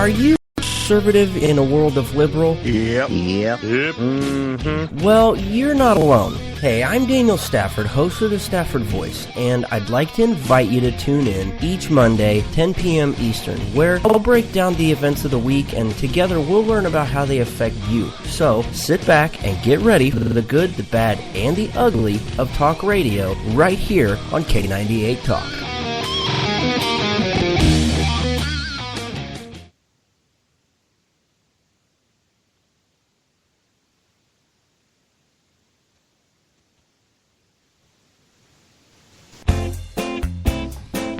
Are you conservative in a world of liberal? Yep. Well, you're not alone. Hey, I'm Daniel Stafford, host of the Stafford Voice, and I'd like to invite you to tune in each Monday, 10 p.m. Eastern, where I'll break down the events of the week, and together we'll learn about how they affect you. So, sit back and get ready for the good, the bad, and the ugly of talk radio right here on K98 Talk.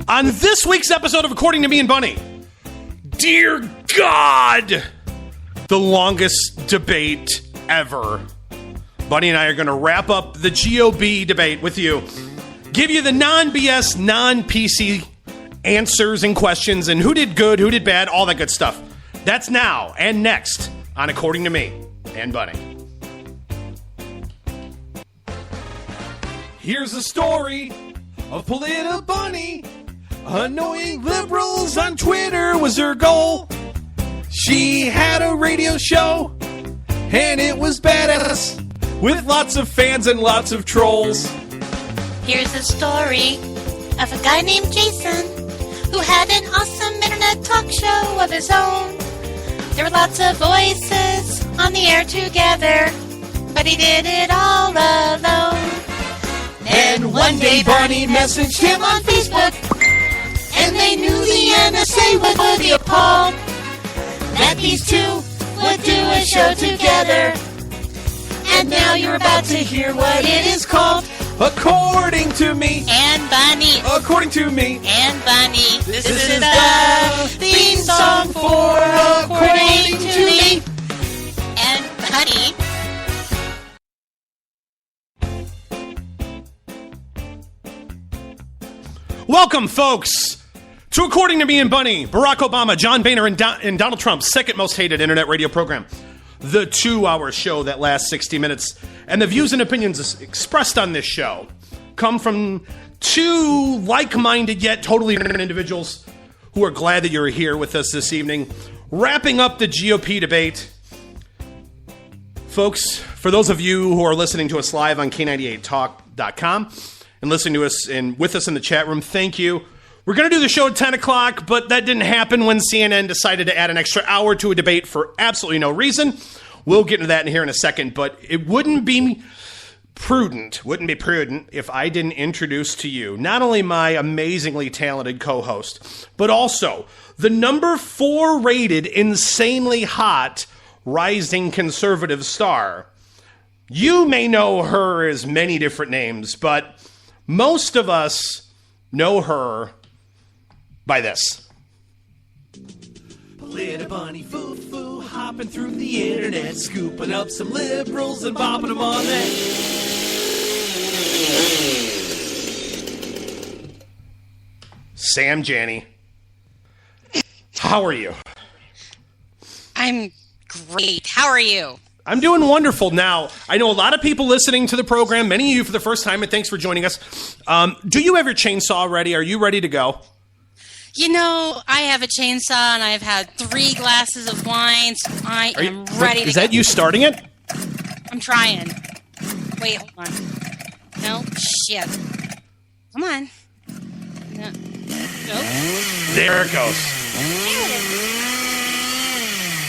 On this week's episode of According to Me and Bunny, dear God, the longest debate ever. Bunny and I are going to wrap up the GOP debate with you, give you the non-BS, non-PC answers and questions, and who did good, who did bad, all that good stuff. That's now and next on According to Me and Bunny. Here's the story of Polita Bunny. Annoying liberals on Twitter was her goal. She had a radio show, and it was badass, with lots of fans and lots of trolls. Here's the story of a guy named Jason who had an awesome internet talk show of his own. There were lots of voices on the air together, but he did it all alone. Then one day Barney messaged him on Facebook, and they knew the NSA would be appalled that these two would do a show together. And now you're about to hear what it is called. According to Me And Bunny. According to Me And Bunny. This is the theme song for According to Me and Bunny. Welcome, folks, to According to Me and Bunny, Barack Obama, John Boehner, and Donald Trump's second most hated internet radio program. The 2-hour show that lasts 60 minutes. And the views and opinions expressed on this show come from two like-minded yet totally different individuals who are glad that you're here with us this evening. Wrapping up the GOP debate. Folks, for those of you who are listening to us live on K98Talk.com and listening to us and with us in the chat room, thank you. We're going to do the show at 10 o'clock, but that didn't happen when CNN decided to add an extra hour to a debate for absolutely no reason. We'll get into that in here in a second, but it wouldn't be prudent if I didn't introduce to you not only my amazingly talented co-host, but also the number 4 rated insanely hot rising conservative star. You may know her as many different names, but most of us know her by this. Little bunny foo-foo, hopping through the internet, scooping up some liberals and bopping them on that. Sam Janney. How are you? I'm great. How are you? I'm doing wonderful. Now, I know a lot of people listening to the program, many of you for the first time, and thanks for joining us. Do you have your chainsaw ready? Are you ready to go? You know, I have a chainsaw and I've had 3 glasses of wine, so I am ready to go. Is that you starting it? I'm trying. Wait, hold on. No, shit. Come on. No. Nope. There it goes. There it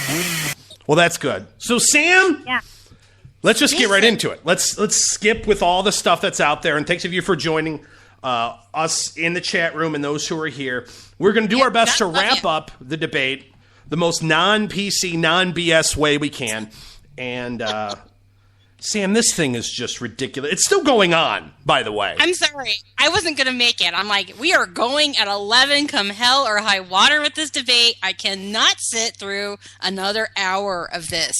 is. Well, that's good. So, Sam, Yeah. let's just get right into it. Let's skip with all the stuff that's out there, and thanks of you for joining us in the chat room and those who are here. We're going to do our best to wrap up the debate the most non-PC, non-BS way we can. And, Sam, this thing is just ridiculous. It's still going on, by the way. I'm sorry. I wasn't going to make it. I'm like, we are going at 11 come hell or high water with this debate. I cannot sit through another hour of this.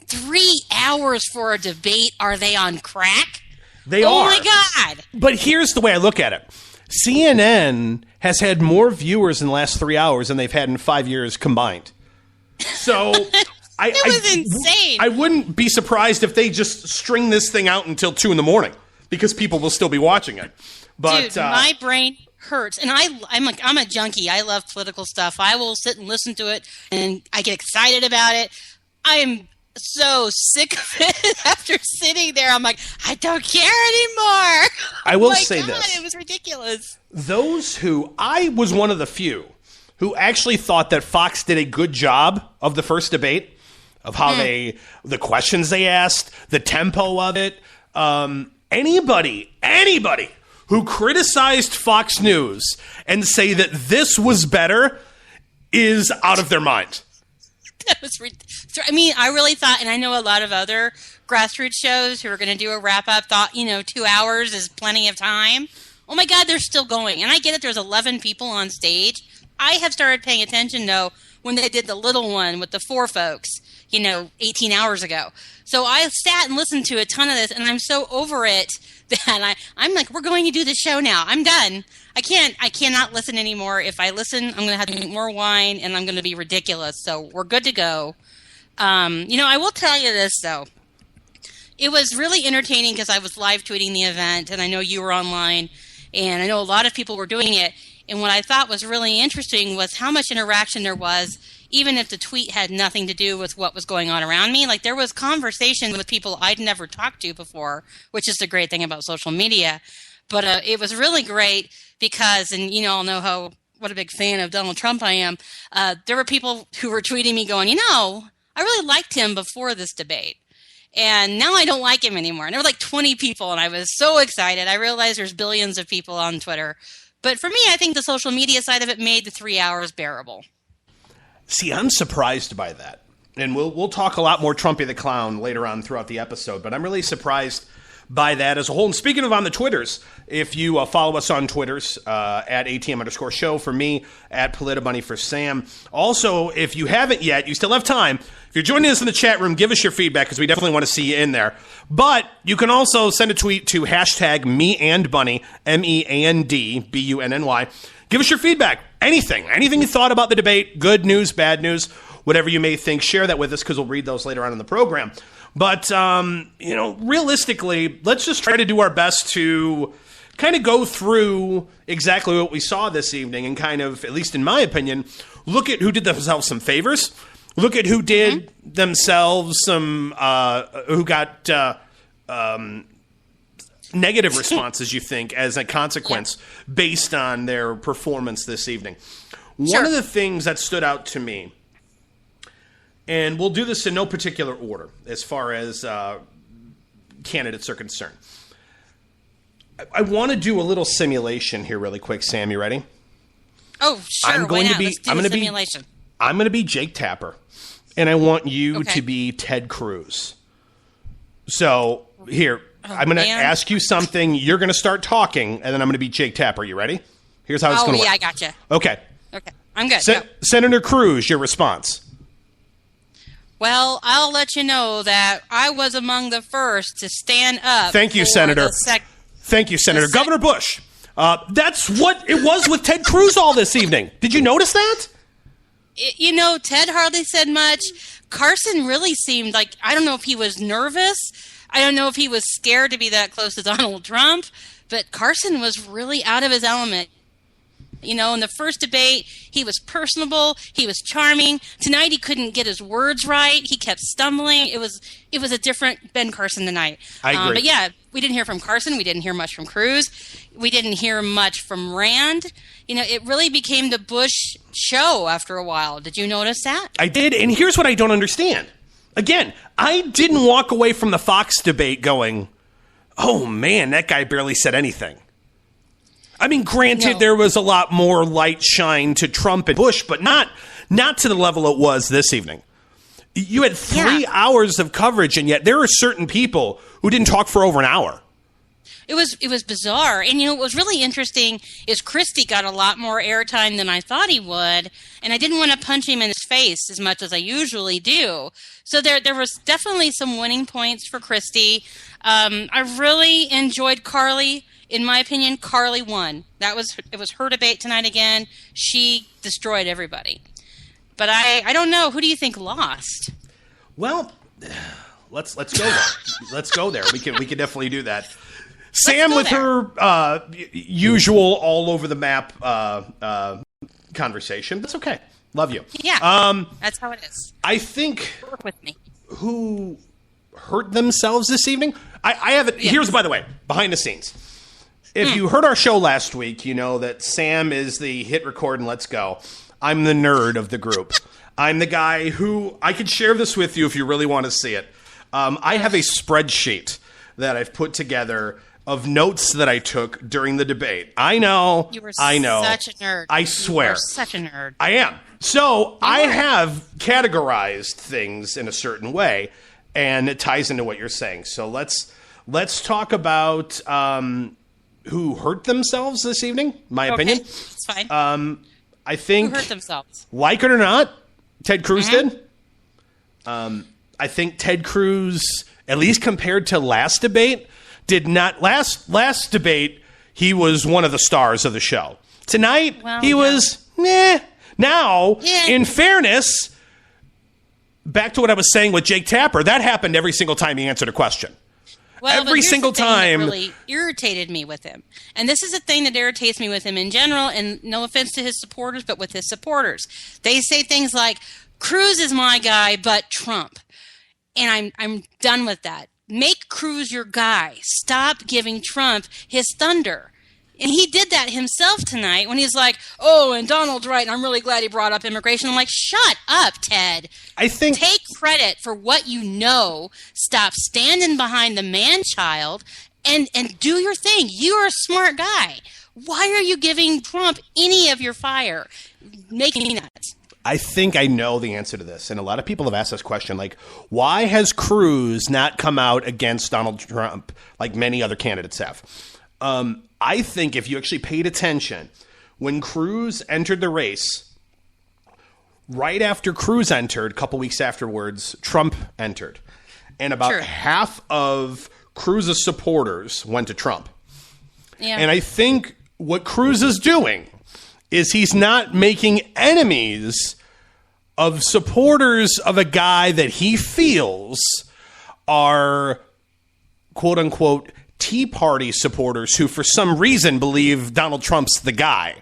3 hours for a debate. Are they on crack? They are. Oh, my God. But here's the way I look at it. CNN has had more viewers in the last 3 hours than they've had in 5 years combined. So That was insane. I wouldn't be surprised if they just string this thing out until 2 a.m. because people will still be watching it. But Dude, my brain hurts. And I'm a junkie. I love political stuff. I will sit and listen to it, and I get excited about it. I am so sick of it after sitting there. I'm like, I don't care anymore. I will say God, this. It was ridiculous. I was one of the few who actually thought that Fox did a good job of the first debate, of how the questions they asked, the tempo of it. Anybody who criticized Fox News and say that this was better is out of their mind. That was I mean, I really thought, and I know a lot of other grassroots shows who are going to do a wrap-up thought, 2 hours is plenty of time. Oh my God, they're still going. And I get it, there's 11 people on stage. I have started paying attention, though, when they did the little one with the 4 folks, 18 hours ago. So I sat and listened to a ton of this, and I'm so over it that I'm like, we're going to do the show now. I'm done. I cannot listen anymore. If I listen, I'm going to have to drink more wine, and I'm going to be ridiculous. So we're good to go. I will tell you this, though. It was really entertaining because I was live tweeting the event, and I know you were online, and I know a lot of people were doing it. And what I thought was really interesting was how much interaction there was, even if the tweet had nothing to do with what was going on around me. Like, there was conversation with people I'd never talked to before, which is the great thing about social media. But it was really great because, and you all know what a big fan of Donald Trump I am, there were people who were tweeting me going, I really liked him before this debate. And now I don't like him anymore. And there were like 20 people, and I was so excited. I realized there's billions of people on Twitter. But for me, I think the social media side of it made the 3 hours bearable. See, I'm surprised by that. And we'll talk a lot more Trumpy the Clown later on throughout the episode, but I'm really surprised by that as a whole. And speaking of on the Twitters, if you follow us on Twitters, at ATM_show for me, at Politabunny for Sam. Also, if you haven't yet, you still have time. If you're joining us in the chat room, give us your feedback because we definitely want to see you in there. But you can also send a tweet to hashtag #MeAndBunny, MEANDBUNNY. Give us your feedback. Anything you thought about the debate, good news, bad news, whatever you may think, share that with us because we'll read those later on in the program. But, realistically, let's just try to do our best to kind of go through exactly what we saw this evening and kind of, at least in my opinion, look at who did themselves some favors, look at who did themselves some, who got negative responses, you think, as a consequence based on their performance this evening. One of the things that stood out to me, and we'll do this in no particular order as far as candidates are concerned. I want to do a little simulation here really quick. Sam, you ready? Oh, sure. I'm going to be simulation. I'm going to be Jake Tapper, and I want you to be Ted Cruz. So here, I'm going to ask you something. You're going to start talking, and then I'm going to be Jake Tapper. You ready? Here's how it's going to work. Oh, yeah, I gotcha. Okay. I'm good. Senator Cruz, your response. Well, I'll let you know that I was among the first to stand up. Thank you, Senator. Thank you, Senator. Governor Bush. That's what it was with Ted Cruz all this evening. Did you notice that? Ted hardly said much. Carson really seemed like, I don't know if he was nervous. I don't know if he was scared to be that close to Donald Trump. But Carson was really out of his element. In the first debate, he was personable. He was charming. Tonight, he couldn't get his words right. He kept stumbling. It was a different Ben Carson tonight. I agree. But yeah, we didn't hear from Carson. We didn't hear much from Cruz. We didn't hear much from Rand. It really became the Bush show after a while. Did you notice that? I did, and here's what I don't understand. Again, I didn't walk away from the Fox debate going, oh man, that guy barely said anything. I mean, granted, there was a lot more light shine to Trump and Bush, but not to the level it was this evening. You had 3 hours of coverage, and yet there are certain people who didn't talk for over an hour. It was bizarre. And, what was really interesting is Christie got a lot more airtime than I thought he would, and I didn't want to punch him in his face as much as I usually do. So there was definitely some winning points for Christie. I really enjoyed Carly. In my opinion, Carly won. It was her debate tonight again. She destroyed everybody. But I don't know. Who do you think lost? Well, let's go there. Let's go there. We can definitely do that. Sam with her usual all over the map conversation. That's okay. Love you. Yeah. That's how it is. I think Work with me. who hurt themselves this evening. I have it. Yeah. Here's, by the way, behind the scenes. If you heard our show last week, you know that Sam is the hit record and let's go. I'm the nerd of the group. I'm the guy who I could share this with you if you really want to see it. I have a spreadsheet that I've put together of notes that I took during the debate. I know. I know. Such a nerd. I swear. You are such a nerd. I am. So I have categorized things in a certain way, and it ties into what you're saying. So let's talk about who hurt themselves this evening. My opinion. It's fine. I think Who hurt themselves? Like it or not, Ted Cruz did. I think Ted Cruz, at least compared to last debate, did not. Last debate, he was one of the stars of the show. Tonight, he was meh. Now, in fairness, back to what I was saying with Jake Tapper, that happened every single time he answered a question. Well, every single time. That really irritated me with him. And this is a thing that irritates me with him in general, and no offense to his supporters, but with his supporters. They say things like, Cruz is my guy, but Trump. And I'm done with that. Make Cruz your guy. Stop giving Trump his thunder. And he did that himself tonight when he's like, oh, and Donald's right, and I'm really glad he brought up immigration. I'm like, shut up, Ted. I think take credit for what you know. Stop standing behind the man-child and do your thing. You're a smart guy. Why are you giving Trump any of your fire? Making me nuts. I think I know the answer to this, and a lot of people have asked this question, like, why has Cruz not come out against Donald Trump like many other candidates have? I think if you actually paid attention, when Cruz entered the race, right after Cruz entered, a couple weeks afterwards, Trump entered. And about half of Cruz's supporters went to Trump. Yeah. And I think what Cruz is doing is he's not making enemies of supporters of a guy that he feels are, quote unquote, Tea Party supporters who for some reason believe Donald Trump's the guy,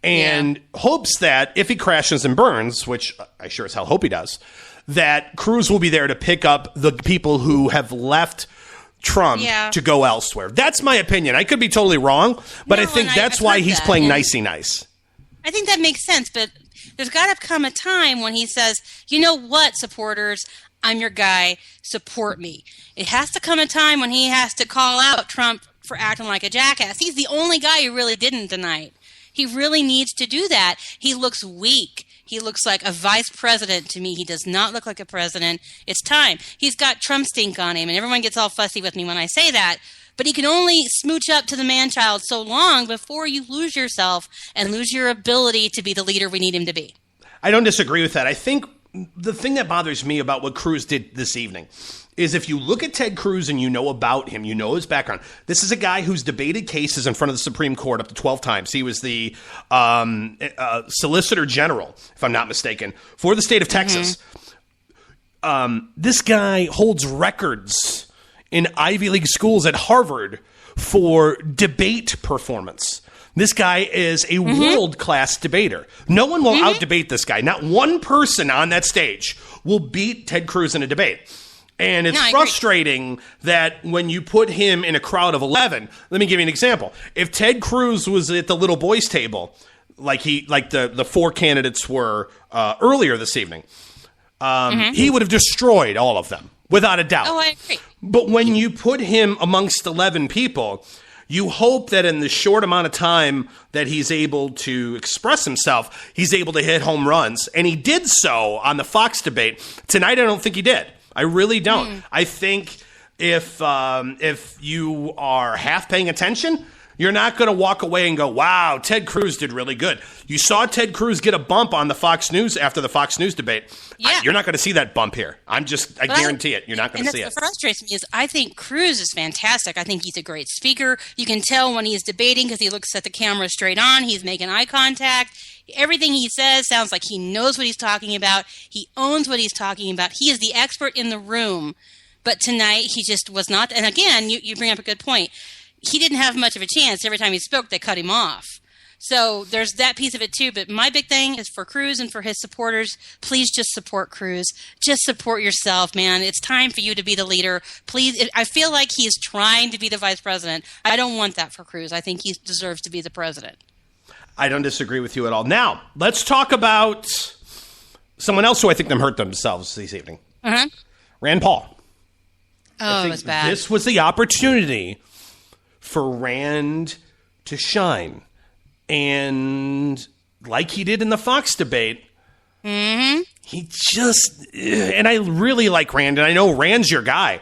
and hopes that if he crashes and burns, which I sure as hell hope he does, that Cruz will be there to pick up the people who have left Trump to go elsewhere. That's my opinion. I could be totally wrong, but I think that's why he's playing nicey nice. I think that makes sense, but there's got to come a time when he says, you know what, supporters, I'm your guy, support me. It has to come a time when he has to call out Trump for acting like a jackass. He's the only guy who really didn't tonight. He really needs to do that. He looks weak. He looks like a vice president to me. He does not look like a president. It's time. He's got Trump stink on him, and everyone gets all fussy with me when I say that. But he can only smooch up to the man-child so long before you lose yourself and lose your ability to be the leader we need him to be. I don't disagree with that. I think the thing that bothers me about what Cruz did this evening is if you look at Ted Cruz and you know about him, you know his background. This is a guy who's debated cases in front of the Supreme Court up to 12 times. He was the Solicitor General, if I'm not mistaken, for the state of Texas. This guy holds records in Ivy League schools at Harvard for debate performance. This guy is a world-class debater. No one will out-debate this guy. Not one person on that stage will beat Ted Cruz in a debate. And it's frustrating that when you put him in a crowd of 11, let me give you an example. If Ted Cruz was at the little boys' table, like the four candidates were earlier this evening, he would have destroyed all of them, without a doubt. Oh, I agree. But when you put him amongst 11 people, you hope that in the short amount of time that he's able to express himself, he's able to hit home runs. And he did so on the Fox debate. Tonight, I don't think he did. I really don't. I think if you are half paying attention, you're not going to walk away and go, wow, Ted Cruz did really good. You saw Ted Cruz get a bump on the Fox News after the Fox News debate. Yeah. You're not going to see that bump here. I guarantee it. You're not going to see it. What frustrates me is I think Cruz is fantastic. I think he's a great speaker. You can tell when he's debating because he looks at the camera straight on. He's making eye contact. Everything he says sounds like he knows what he's talking about. He owns what he's talking about. He is the expert in the room. But tonight, he just was not. And again, you bring up a good point. he didn't have much of a chance. Every time he spoke, they cut him off. So there's that piece of it too. But my big thing is for Cruz and for his supporters, please just support Cruz. Just support yourself, man. It's time for you to be the leader. Please. I feel like he's trying to be the vice president. I don't want that for Cruz. I think he deserves to be the president. I don't disagree with you at all. Now, let's talk about someone else who I think them hurt themselves this evening. Uh-huh. Rand Paul. Oh, it was bad. This was the opportunity for Rand to shine. And like he did in the Fox debate, he just, and I really like Rand, and I know Rand's your guy.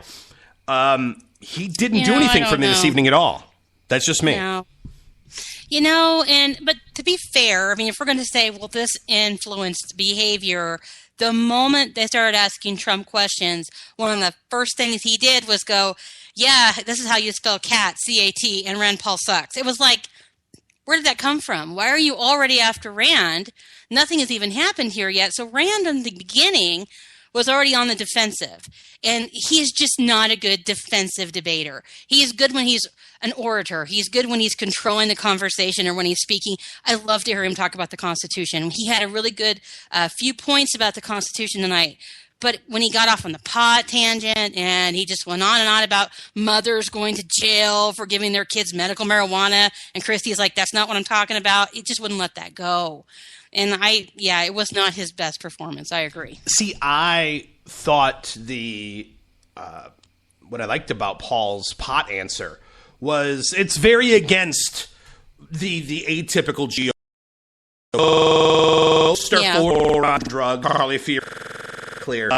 He didn't do anything for me this evening at all. That's just me. No. But to be fair, I mean, if we're going to say, well, this influenced behavior, the moment they started asking Trump questions, one of the first things he did was go, yeah, this is how you spell cat, C-A-T, and Rand Paul sucks. It was like, where did that come from? Why are you already after Rand? Nothing has even happened here yet. So Rand in the beginning was already on the defensive. And he's just not a good defensive debater. He's good when he's an orator. He's good when he's controlling the conversation or when he's speaking. I love to hear him talk about the Constitution. He had a really good few points about the Constitution tonight. But when he got off on the pot tangent and he just went on and on about mothers going to jail for giving their kids medical marijuana, and Christie's like, that's not what I'm talking about. He just wouldn't let that go. And it was not his best performance. I agree. See, I thought what I liked about Paul's pot answer was it's very against the atypical GOP. Forward on drug, hardly fear clear.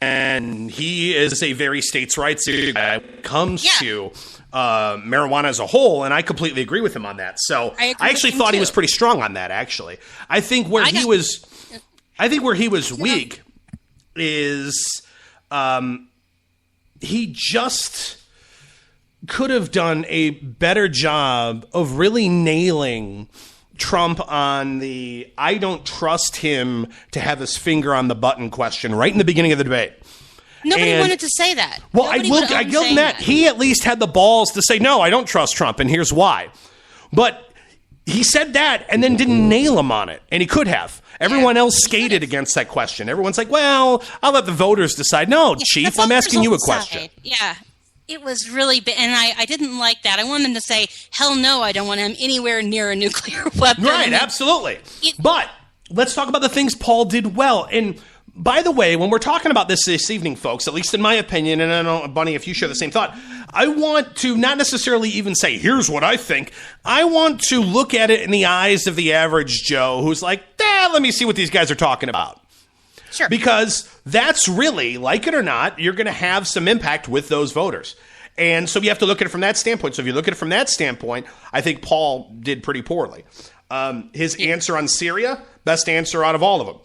And he is a very states' rights guy when it comes to marijuana as a whole, and I completely agree with him on that. So I actually thought he was pretty strong on that. Actually, I think where he was weak is he just could have done a better job of really nailing Trump on the I don't trust him to have his finger on the button question right in the beginning of the debate. Nobody wanted to say that. Well, I give him that. He at least had the balls to say, no, I don't trust Trump, and here's why. But he said that and then didn't nail him on it, and he could have. Everyone else skated against that question. Everyone's like, well, I'll let the voters decide. No, Chief, I'm asking you a question. Yeah. It was really bad, and I didn't like that. I wanted him to say, hell no, I don't want him anywhere near a nuclear weapon. Right, absolutely. But let's talk about the things Paul did well. And by the way, when we're talking about this evening, folks, at least in my opinion, and I don't know, Bunny, if you share the same thought, I want to not necessarily even say, here's what I think. I want to look at it in the eyes of the average Joe who's like, let me see what these guys are talking about. Sure. Because that's really, like it or not, you're going to have some impact with those voters. And so you have to look at it from that standpoint. So if you look at it from that standpoint, I think Paul did pretty poorly. His answer on Syria, best answer out of all of them.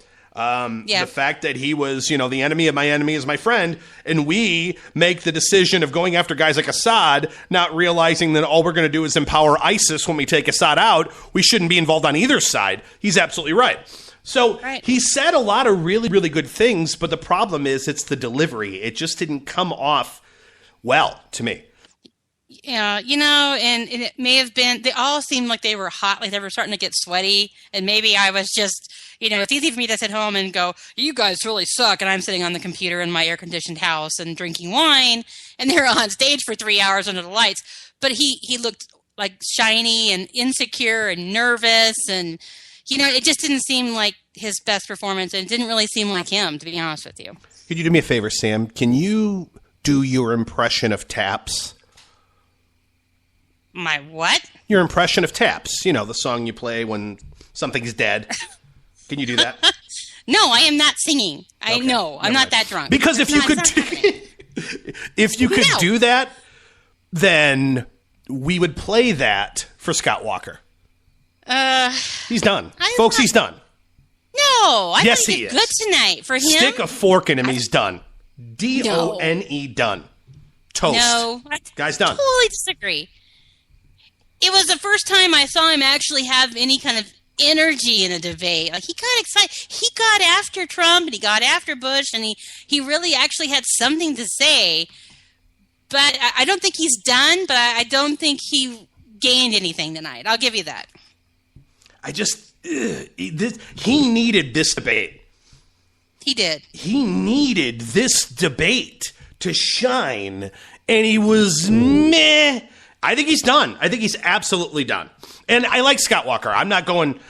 The fact that he was, the enemy of my enemy is my friend, and we make the decision of going after guys like Assad, not realizing that all we're going to do is empower ISIS when we take Assad out. We shouldn't be involved on either side. He's absolutely right. So he said a lot of really, really good things, but the problem is it's the delivery. It just didn't come off well to me. Yeah, and it may have been, they all seemed like they were hot, like they were starting to get sweaty, and maybe I was just, it's easy for me to sit home and go, you guys really suck, and I'm sitting on the computer in my air-conditioned house and drinking wine, and they're on stage for 3 hours under the lights, but he looked like shiny and insecure and nervous, and it just didn't seem like his best performance, and it didn't really seem like him, to be honest with you. Could you do me a favor, Sam? Can you do your impression of Taps? My what? Your impression of Taps. The song you play when something's dead. Can you do that? No, I am not singing. I know. I'm not that drunk. Because if you could do that, then we would play that for Scott Walker. He's done. Folks, he's done. No, I yes, think he is. Good tonight for him. Stick a fork in him. He's done. D-O-N-E, done. Toast. No. Guy's done. Totally disagree. It was the first time I saw him actually have any kind of energy in a debate. Like, he got excited. He got after Trump and he got after Bush, and he really actually had something to say. But I don't think he's done, but I don't think he gained anything tonight. I'll give you that. He needed this debate. He did. He needed this debate to shine, and he was meh. I think he's done. I think he's absolutely done. And I like Scott Walker. I don't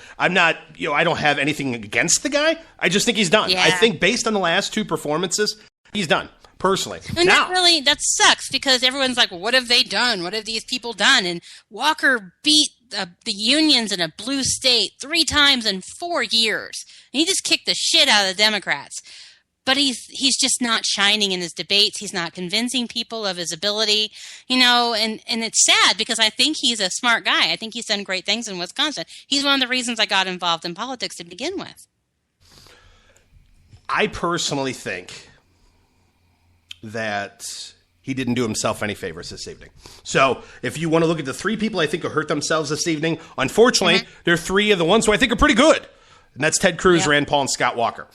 have anything against the guy. I just think he's done. Yeah. I think based on the last two performances, he's done, personally. And that sucks because everyone's like, well, what have they done? What have these people done? And Walker beat the unions in a blue state 3 times in 4 years. And he just kicked the shit out of the Democrats. But he's just not shining in his debates. He's not convincing people of his ability, and it's sad because I think he's a smart guy. I think he's done great things in Wisconsin. He's one of the reasons I got involved in politics to begin with. I personally think that he didn't do himself any favors this evening. So if you want to look at the 3 people I think who hurt themselves this evening, unfortunately, they're 3 of the ones who I think are pretty good. And that's Ted Cruz, Rand Paul, and Scott Walker.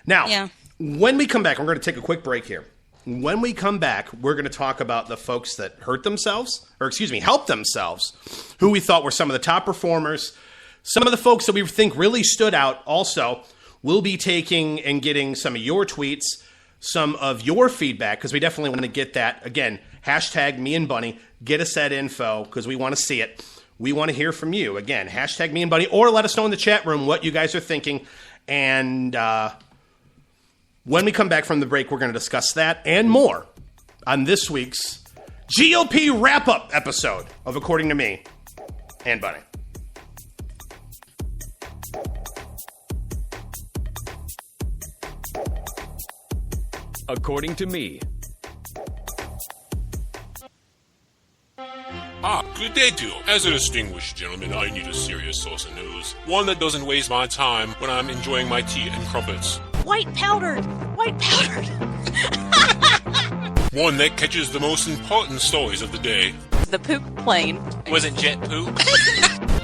Now, when we come back, we're going to take a quick break here. When we come back, we're going to talk about the folks that helped themselves, who we thought were some of the top performers, some of the folks that we think really stood out. Also, we'll be taking and getting some of your tweets, some of your feedback, because we definitely want to get that. Again, hashtag me and Bunny, get us that info, because we want to see it. We want to hear from you. Again, hashtag me and Bunny, or let us know in the chat room what you guys are thinking. And when we come back from the break, we're going to discuss that and more on this week's GOP wrap-up episode of According to Me and Bunny. According to Me. Good day to you. As a distinguished gentleman, I need a serious source of news. One that doesn't waste my time when I'm enjoying my tea and crumpets. White powdered! White powdered! One that catches the most important stories of the day. The poop plane. Wasn't jet poop?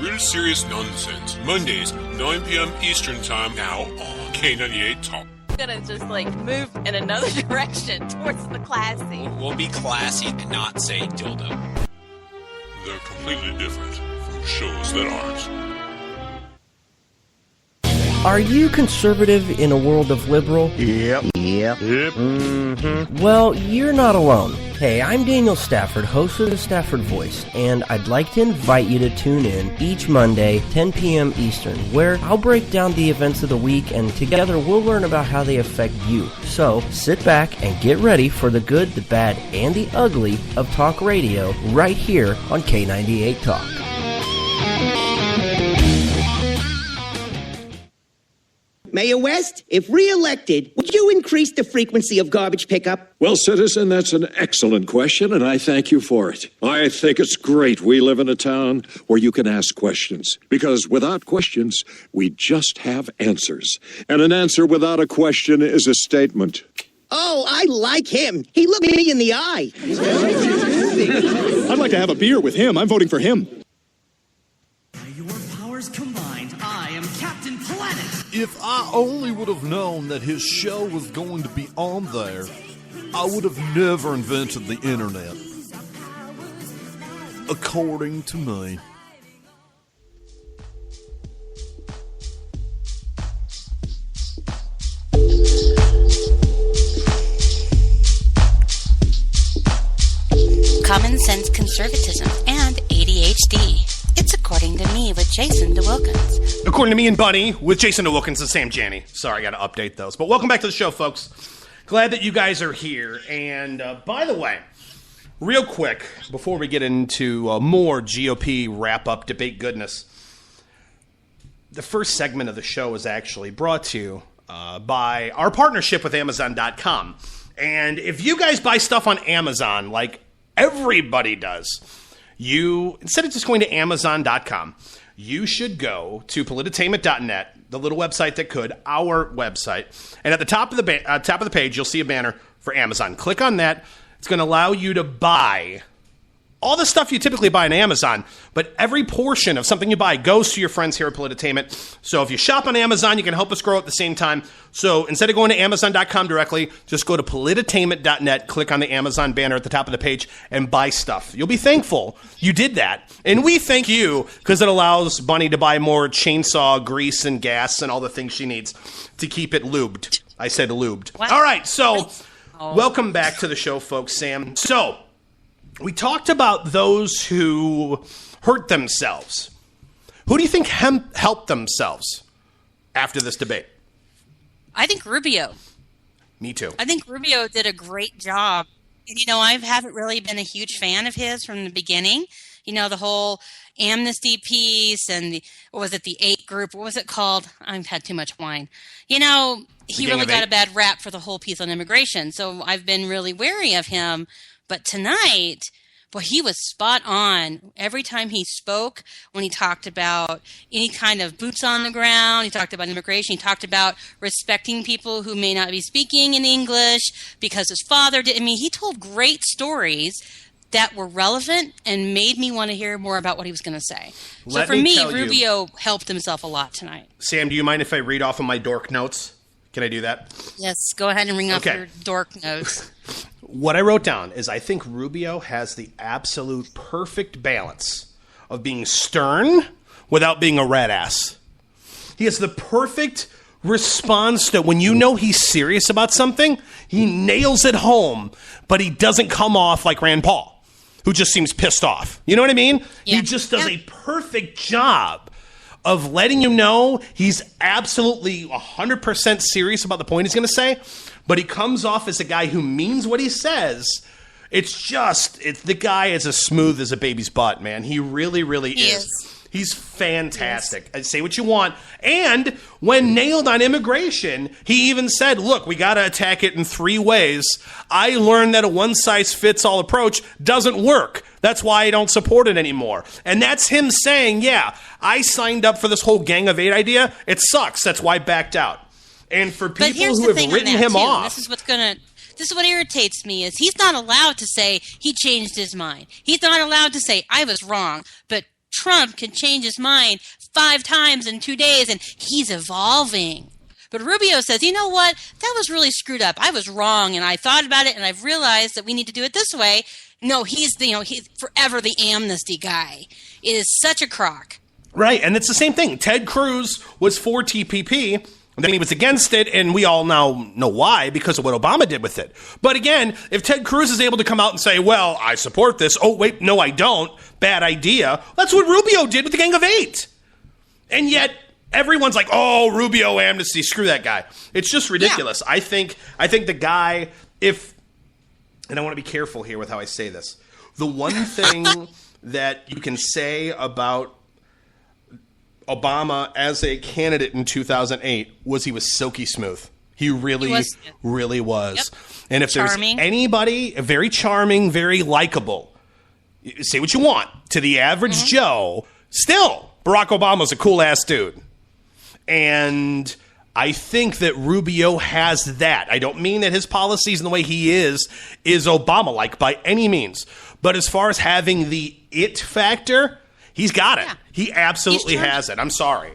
Real serious nonsense. Mondays, 9 p.m. Eastern Time, now on K98 Talk. I'm gonna just move in another direction towards the classy. We'll be classy and not say dildo. They're completely different from shows that aren't. Are you conservative in a world of liberal? Yep. Well, you're not alone. Hey, I'm Daniel Stafford, host of the Stafford Voice, and I'd like to invite you to tune in each Monday, 10 p.m. Eastern, where I'll break down the events of the week, and together we'll learn about how they affect you. So, sit back and get ready for the good, the bad, and the ugly of talk radio right here on K98 Talk. Mayor West, if re-elected, would you increase the frequency of garbage pickup? Well, citizen, that's an excellent question, and I thank you for it. I think it's great we live in a town where you can ask questions, because without questions, we just have answers. And an answer without a question is a statement. Oh, I like him. He looked me in the eye. I'd like to have a beer with him. I'm voting for him. Your powers combined, I am Captain Planet. If I only would have known that his show was going to be on there, I would have never invented the internet. According to me. Common sense conservatism and ADHD. It's According to Me with Jason DeWilkins. According to Me and Bunny with Jason DeWilkins and Sam Janney. Sorry, I got to update those. But welcome back to the show, folks. Glad that you guys are here. And by the way, real quick, before we get into more GOP wrap-up debate goodness, the first segment of the show is actually brought to you by our partnership with Amazon.com. And if you guys buy stuff on Amazon, like everybody does, you, instead of just going to Amazon.com, you should go to Polititainment.net, the little website that could, our website. And at the top of the page, you'll see a banner for Amazon. Click on that. It's going to allow you to buy all the stuff you typically buy on Amazon, but every portion of something you buy goes to your friends here at Politainment. So if you shop on Amazon, you can help us grow at the same time. So instead of going to Amazon.com directly, just go to Politainment.net, click on the Amazon banner at the top of the page, and buy stuff. You'll be thankful you did that. And we thank you because it allows Bunny to buy more chainsaw grease and gas and all the things she needs to keep it lubed. I said lubed. Wow. All right, so welcome back to the show, folks. Sam. So we talked about those who hurt themselves. Who do you think helped themselves after this debate? I think Rubio. Me too. I think Rubio did a great job. You know, I haven't really been a huge fan of his from the beginning. You know, the whole amnesty piece and what was it, the 8 group? What was it called? I've had too much wine. You know, he really got a bad rap for the whole piece on immigration. So I've been really wary of him. But tonight, boy, he was spot on. Every time he spoke, when he talked about any kind of boots on the ground, he talked about immigration, he talked about respecting people who may not be speaking in English because his father did. I mean, he told great stories that were relevant and made me want to hear more about what he was going to say. So for me, Rubio helped himself a lot tonight. Sam, do you mind if I read off of my dork notes? Can I do that? Yes, go ahead and ring off your dork notes. What I wrote down is I think Rubio has the absolute perfect balance of being stern without being a rat ass. He has the perfect response to when you know he's serious about something, he nails it home, but he doesn't come off like Rand Paul, who just seems pissed off. You know what I mean? Yeah. He just does a perfect job of letting you know he's absolutely 100% serious about the point he's going to say, but he comes off as a guy who means what he says. The guy is as smooth as a baby's butt, man. He really, really is. He's fantastic. Yes. Say what you want. And when nailed on immigration, he even said, look, we got to attack it in 3 ways. I learned that a one-size-fits-all approach doesn't work. That's why I don't support it anymore. And that's him saying, yeah, I signed up for this whole Gang of 8 idea. It sucks. That's why I backed out. And for people who have written him off. This is what irritates me is he's not allowed to say he changed his mind. He's not allowed to say I was wrong, but Trump can change his mind 5 times in 2 days and he's evolving. But Rubio says, you know what? That was really screwed up. I was wrong and I thought about it and I've realized that we need to do it this way. No, he's forever the amnesty guy. It is such a crock. Right, and it's the same thing. Ted Cruz was for TPP. And then he was against it, and we all now know why, because of what Obama did with it. But again, if Ted Cruz is able to come out and say, well, I support this. Oh, wait, no, I don't. Bad idea. That's what Rubio did with the Gang of 8. And yet, everyone's like, oh, Rubio amnesty, screw that guy. It's just ridiculous. Yeah. I think the guy, and I want to be careful here with how I say this, the one thing that you can say about Obama as a candidate in 2008 was he was silky smooth. He really was. Yep. And if there's anybody, very charming, very likable, say what you want, to the average Joe, still, Barack Obama's a cool-ass dude. And I think that Rubio has that. I don't mean that his policies and the way he is Obama-like by any means. But as far as having the it factor, he's got it. Yeah. He absolutely has it. I'm sorry.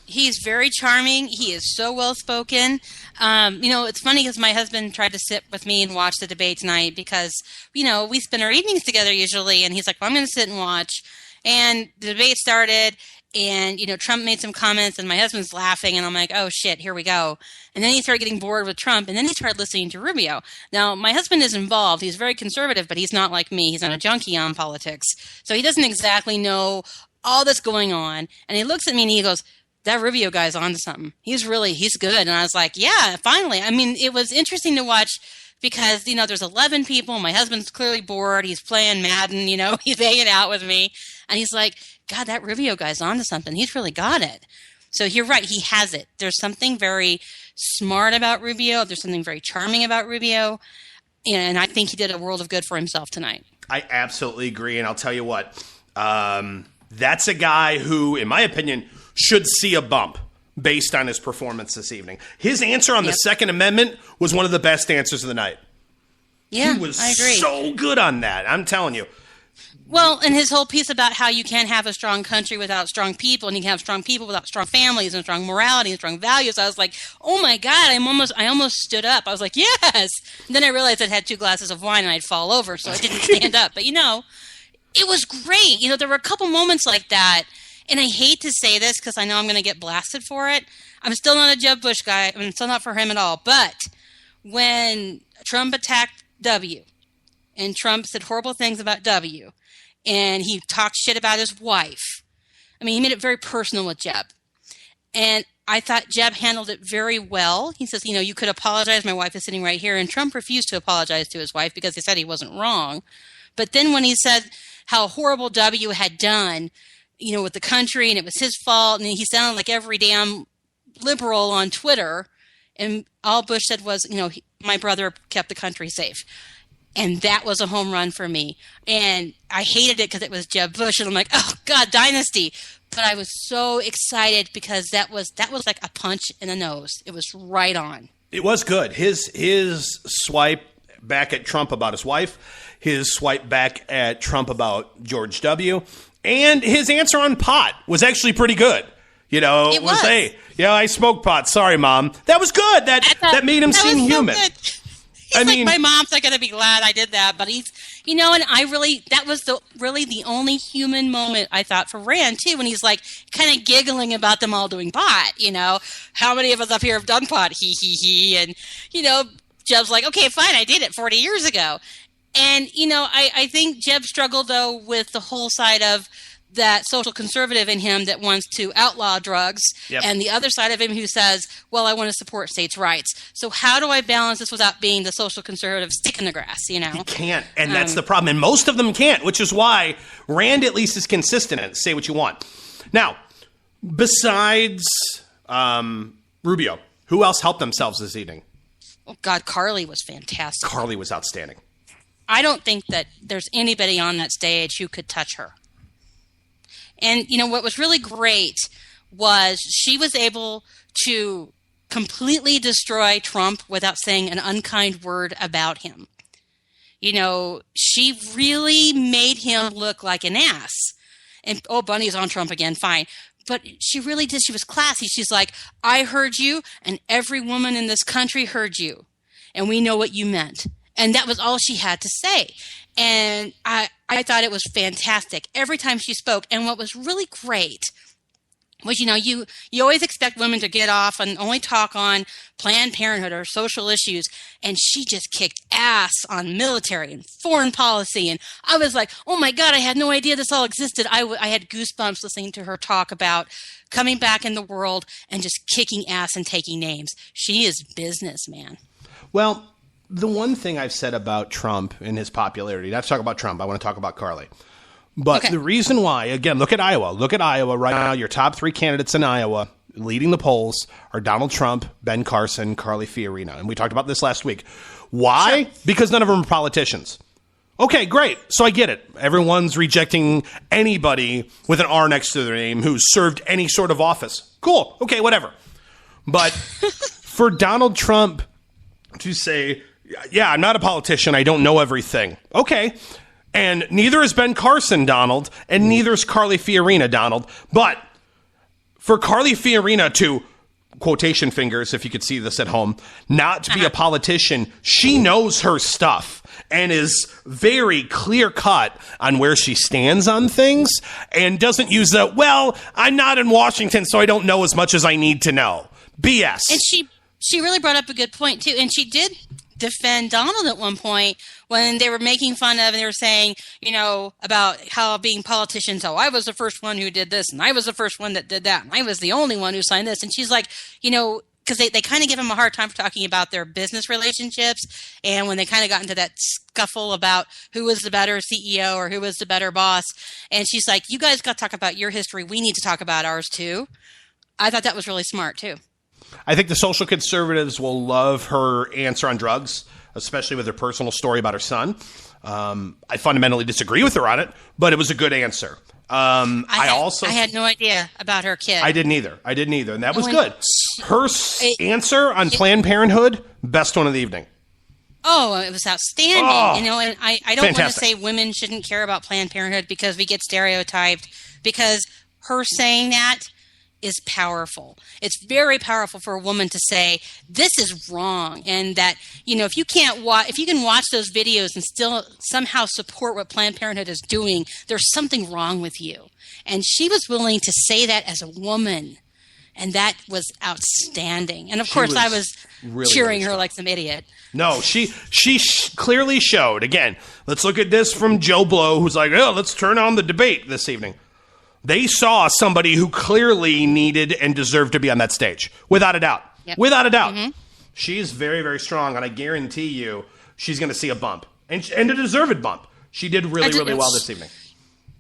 He's very charming. He is so well-spoken. It's funny because my husband tried to sit with me and watch the debate tonight because, we spend our evenings together usually. And he's like, well, I'm going to sit and watch. And the debate started and, Trump made some comments and my husband's laughing. And I'm like, oh, shit, here we go. And then he started getting bored with Trump. And then he started listening to Rubio. Now, my husband is involved. He's very conservative, but he's not like me. He's not a junkie on politics. So he doesn't exactly know all that's going on. And he looks at me and he goes, that Rubio guy's onto something. He's good. And I was like, yeah, finally. I mean, it was interesting to watch because, there's 11 people. My husband's clearly bored. He's playing Madden, he's hanging out with me. And he's like, God, that Rubio guy's onto something. He's really got it. So you're right. He has it. There's something very smart about Rubio. There's something very charming about Rubio. And I think he did a world of good for himself tonight. I absolutely agree. And I'll tell you what, that's a guy who, in my opinion, should see a bump based on his performance this evening. His answer on the Second Amendment was one of the best answers of the night. Yeah, he was I agree. So good on that. I'm telling you. Well, and his whole piece about how you can't have a strong country without strong people, and you can have strong people without strong families and strong morality and strong values. I was like, oh my God, I almost stood up. I was like, yes. And then I realized I'd had 2 glasses of wine and I'd fall over, so I didn't stand up. But, it was great. There were a couple moments like that. And I hate to say this because I know I'm going to get blasted for it. I'm still not a Jeb Bush guy. I'm still not for him at all. But when Trump attacked W, and Trump said horrible things about W, and he talked shit about his wife. I mean, he made it very personal with Jeb. And I thought Jeb handled it very well. He says, you could apologize. My wife is sitting right here. And Trump refused to apologize to his wife because he said he wasn't wrong. But then when he said how horrible W had done, with the country, and it was his fault, and he sounded like every damn liberal on Twitter, and all Bush said was, my brother kept the country safe. And that was a home run for me. And I hated it because it was Jeb Bush. And I'm like, oh, God, dynasty. But I was so excited because that was like a punch in the nose. It was right on. It was good. His swipe back at Trump about his wife, his swipe back at Trump about George W., and his answer on pot was actually pretty good. It was, hey, I smoke pot. Sorry, Mom. That was good. That made him seem human. So He's like, my mom's not going to be glad I did that, but he's, and that was really the only human moment I thought for Rand too, when he's like kind of giggling about them all doing pot, how many of us up here have done pot, he, and, Jeb's like, okay, fine, I did it 40 years ago. And, I think Jeb struggled though with the whole side of that social conservative in him that wants to outlaw drugs, and the other side of him who says, well, I want to support states' rights. So how do I balance this without being the social conservative stick in the grass, He can't, and that's the problem. And most of them can't, which is why Rand at least is consistent and say what you want. Now, besides Rubio, who else helped themselves this evening? Oh, God, Carly was fantastic. Carly was outstanding. I don't think that there's anybody on that stage who could touch her. And, what was really great was she was able to completely destroy Trump without saying an unkind word about him. She really made him look like an ass. And, Bunny's on Trump again, fine. But she really did. She was classy. She's like, I heard you, and every woman in this country heard you. And we know what you meant. And that was all she had to say. And I thought it was fantastic every time she spoke. And what was really great was, you always expect women to get off and only talk on Planned Parenthood or social issues. And she just kicked ass on military and foreign policy. And I was like, oh my God, I had no idea this all existed. I had goosebumps listening to her talk about coming back in the world and just kicking ass and taking names. She is business, man. Well, the one thing I've said about Trump and his popularity, not to talk about Trump, I want to talk about Carly. But the reason why, again, look at Iowa. Look at Iowa right now. Your top 3 candidates in Iowa leading the polls are Donald Trump, Ben Carson, Carly Fiorina. And we talked about this last week. Why? Sure. Because none of them are politicians. Okay, great. So I get it. Everyone's rejecting anybody with an R next to their name who's served any sort of office. Cool. Okay, whatever. But for Donald Trump to say, yeah, I'm not a politician. I don't know everything. Okay. And neither is Ben Carson, Donald, and neither is Carly Fiorina, Donald. But for Carly Fiorina to, quotation fingers, if you could see this at home, not to be a politician, she knows her stuff and is very clear cut on where she stands on things and doesn't use the, well, I'm not in Washington, so I don't know as much as I need to know. BS. And she really brought up a good point, too. And she did defend Donald at one point when they were making fun of, and they were saying, about how being politicians, I was the first one who did this, and I was the first one that did that, and I was the only one who signed this. And she's like, because they kind of give him a hard time for talking about their business relationships. And when they kind of got into that scuffle about who was the better CEO or who was the better boss. And she's like, you guys got to talk about your history. We need to talk about ours, too. I thought that was really smart, too. I think the social conservatives will love her answer on drugs, especially with her personal story about her son. I fundamentally disagree with her on it, but it was a good answer. I had no idea about her kid. I didn't either. And that was good. Her answer on Planned Parenthood, best one of the evening. Oh, it was outstanding. Oh, And I don't want to fantastic. say women shouldn't care about Planned Parenthood because we get stereotyped, because her saying that is powerful. It's very powerful for a woman to say, this is wrong. And that, if you can watch those videos and still somehow support what Planned Parenthood is doing, there's something wrong with you. And she was willing to say that as a woman. And that was outstanding. And of course, I was really, cheering really her like some idiot. No, she clearly showed. Again, let's look at this from Joe Blow, who's like, oh, let's turn on the debate this evening. They saw somebody who clearly needed and deserved to be on that stage, without a doubt. Yep. Without a doubt. Mm-hmm. She's very, very strong, and I guarantee you she's going to see a bump, and a deserved bump. She did really, really well this evening.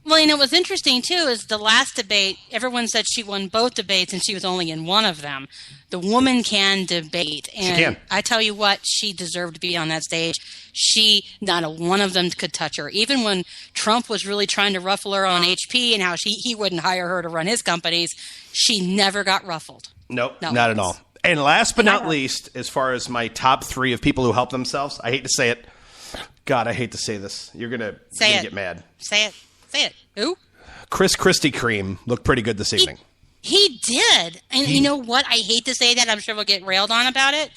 Well, what's interesting, too, is the last debate, everyone said she won both debates and she was only in one of them. The woman can debate. And she can. I tell you what, she deserved to be on that stage. Not a one of them could touch her. Even when Trump was really trying to ruffle her on HP and how he wouldn't hire her to run his companies, she never got ruffled. Nope, not at all. And last but not least, as far as my top 3 of people who help themselves, I hate to say it. God, I hate to say this. You're going to get mad. Say it. Say it. Who? Chris Krispy Kreme looked pretty good this evening. He did. And you know what? I hate to say that. I'm sure we'll get railed on about it.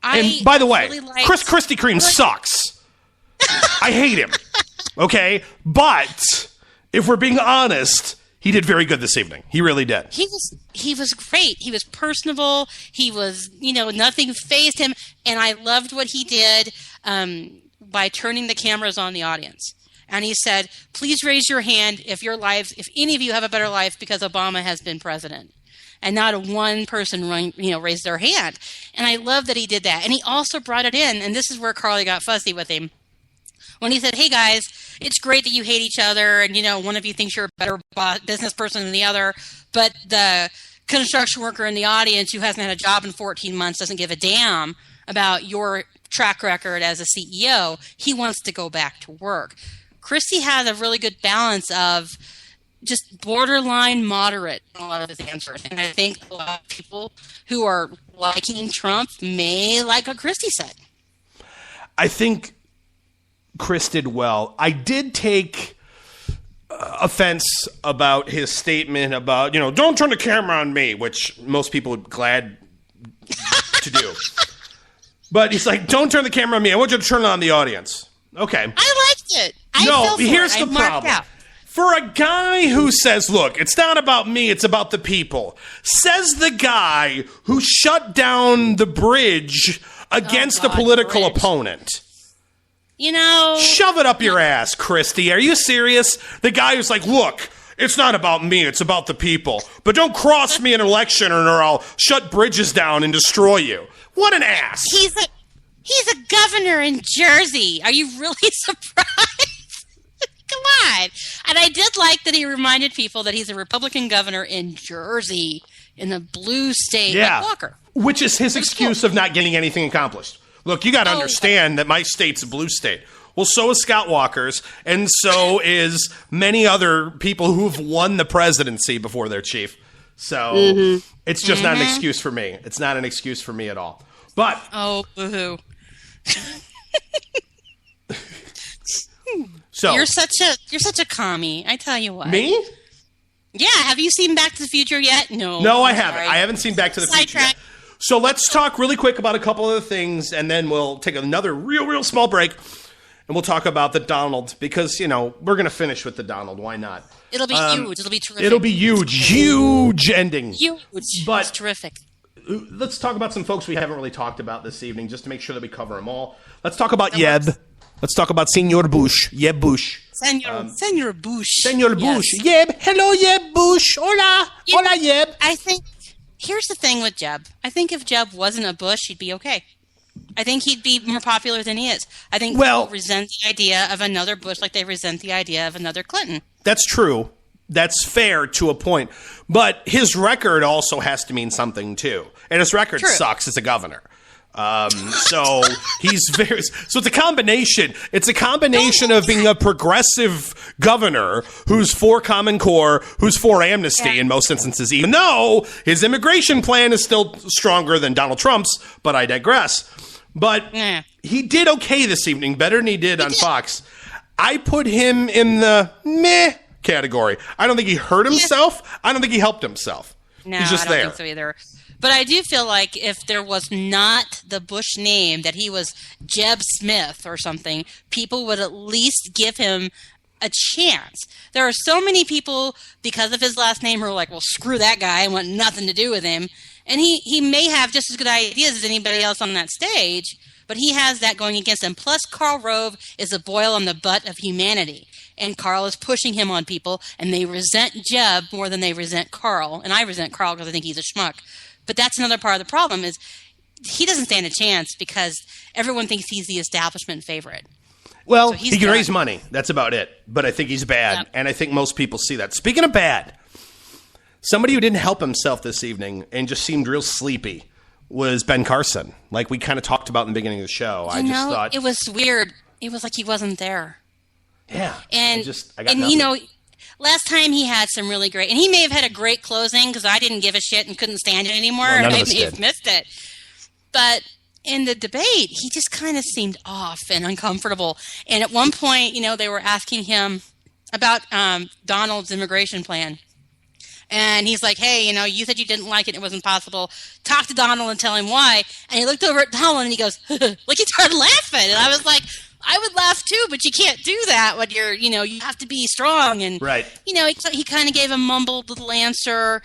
And by the way, Chris Krispy Kreme sucks. I hate him. Okay? But if we're being honest, he did very good this evening. He really did. He was great. He was personable. He was, nothing fazed him. And I loved what he did by turning the cameras on the audience. And he said, please raise your hand if any of you have a better life because Obama has been president. And not a one person raised their hand. And I love that he did that. And he also brought it in, and this is where Carly got fuzzy with him. When he said, hey guys, it's great that you hate each other and, one of you thinks you're a better business person than the other, but the construction worker in the audience who hasn't had a job in 14 months doesn't give a damn about your track record as a CEO. He wants to go back to work. Christie has a really good balance of just borderline moderate in a lot of his answers. And I think a lot of people who are liking Trump may like what Christie said. I think Chris did well. I did take offense about his statement about, don't turn the camera on me, which most people would be glad to do. But he's like, don't turn the camera on me. I want you to turn it on the audience. Okay. I liked it. Here's the problem. For a guy who says, look, it's not about me, it's about the people, says the guy who shut down the bridge against a political opponent. Shove it up your ass, Christie. Are you serious? The guy who's like, look, it's not about me, it's about the people. But don't cross me in an election or I'll shut bridges down and destroy you. What an ass. He's a governor in Jersey. Are you really surprised? Come on. And I did like that he reminded people that he's a Republican governor in Jersey, in the blue state, like Walker. Which is his excuse of not getting anything accomplished. Look, you got to understand that my state's a blue state. Well, so is Scott Walker's, and so is many other people who've won the presidency before their chief. So it's just not an excuse for me. It's not an excuse for me at all. But boo-hoo. So you're such a commie. I tell you what. Me? Yeah. Have you seen Back to the Future yet? No. No, I haven't. I haven't seen Back to the Future yet. So let's talk really quick about a couple of the things, and then we'll take another real small break, and we'll talk about the Donald, because, we're going to finish with the Donald. Why not? It'll be huge. It'll be terrific. It'll be huge. Huge ending. Huge. But it's terrific. Let's talk about some folks we haven't really talked about this evening, just to make sure that we cover them all. Let's talk about Yeb. Let's talk about Senor Bush. Yeb Bush. Senor Bush. Senor Bush. Yeb. Hello, Yeb Bush. Hola. Hola, Yeb. I think, here's the thing with Jeb. I think if Jeb wasn't a Bush, he'd be okay. I think he'd be more popular than he is. I think people resent the idea of another Bush like they resent the idea of another Clinton. That's true. That's fair to a point. But his record also has to mean something, too. And his record sucks as a governor. So it's a combination. It's a combination of being a progressive governor who's for Common Core, who's for amnesty in most instances, even though his immigration plan is still stronger than Donald Trump's, but I digress. But He did okay this evening, better than he did on Fox. I put him in the meh category. I don't think he hurt himself. I don't think he helped himself. No, He's just I don't there. think so either. But I do feel like if there was not the Bush name, that he was Jeb Smith or something, people would at least give him a chance. There are so many people, because of his last name, who are like, well, screw that guy, and want nothing to do with him. And he may have just as good ideas as anybody else on that stage, but he has that going against him. Plus, Karl Rove is a boil on the butt of humanity. And Karl is pushing him on people, and they resent Jeb more than they resent Karl. And I resent Karl because I think he's a schmuck. But that's another part of the problem is he doesn't stand a chance because everyone thinks he's the establishment favorite. Well, So he can raise money. That's about it. But I think he's bad, and I think most people see that. Speaking of bad, somebody who didn't help himself this evening and just seemed real sleepy was Ben Carson. Like we kind of talked about in the beginning of the show. I just thought it was weird. It was like he wasn't there. Yeah. And I got you know, last time he had some really great, and he may have had a great closing because I didn't give a shit and couldn't stand it anymore, No, none and of I us may have did. missed it. But in the debate, he just kind of seemed off and uncomfortable. And at one point, you know, they were asking him about Donald's immigration plan. And he's like, hey, you know, you said you didn't like it. It wasn't possible. Talk to Donald and tell him why. And he looked over at Donald and he goes, like he started laughing. And I was like, I would laugh too, but you can't do that when you're, you know, you have to be strong. And, you know, he kind of gave a mumbled little answer.